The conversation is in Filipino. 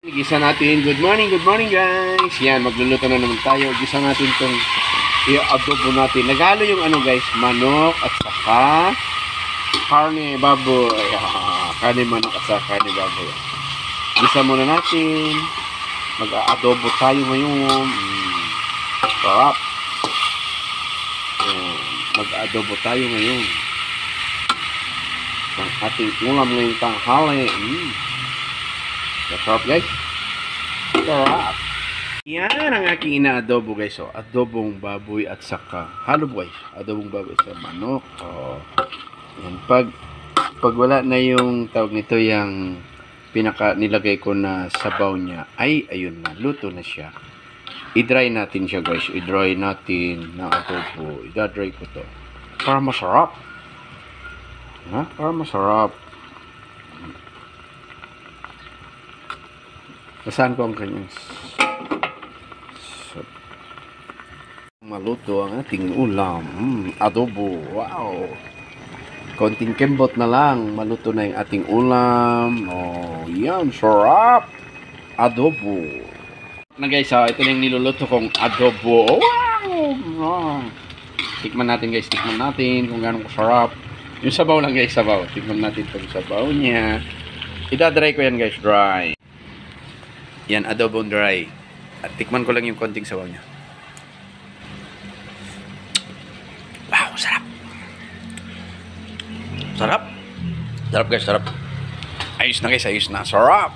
Gisa natin. Good morning guys. Yan, magluluto na naman tayo. Gisa natin itong i-adobo natin. Naghalo yung guys, manok at saka karne baboy. Karne manok at saka karne baboy. Gisa muna natin. Mag-adobo tayo ngayon. Sarap. Mag-adobo tayo ngayon. Ang ating ulam ngayong tanghali. Sarap guys. Sarap. Yan ang aking ina-adobo guys. So, adobong baboy at saka halo guys. Adobong baboy sa manok. Yan. Pag wala na yung tawag nito, yung pinaka nilagay ko na sabaw niya, ay ayun na, luto na siya. I-dry natin siya guys. I-dry natin na adobo. I-dry ko to. Para masarap. Para masarap. Nasaan ko ang kanyang maluto ang ating ulam. Adobo. Wow. Konting kembot na lang. Maluto na yung ating ulam. Yan. Sarap. Adobo. Na guys, ito na yung niluluto kong adobo. Wow. Tikman natin guys. Tikman natin kung gano'ng kasarap. Yung sabaw lang guys. Sabaw. Tikman natin pag sabaw niya. Ida-dry ko yan guys. Dry. Yan, adobong dry. At tikman ko lang yung konting sabaw niya. Wow, sarap. Sarap. Sarap guys, sarap. Ayos na guys, ayos na. Sarap.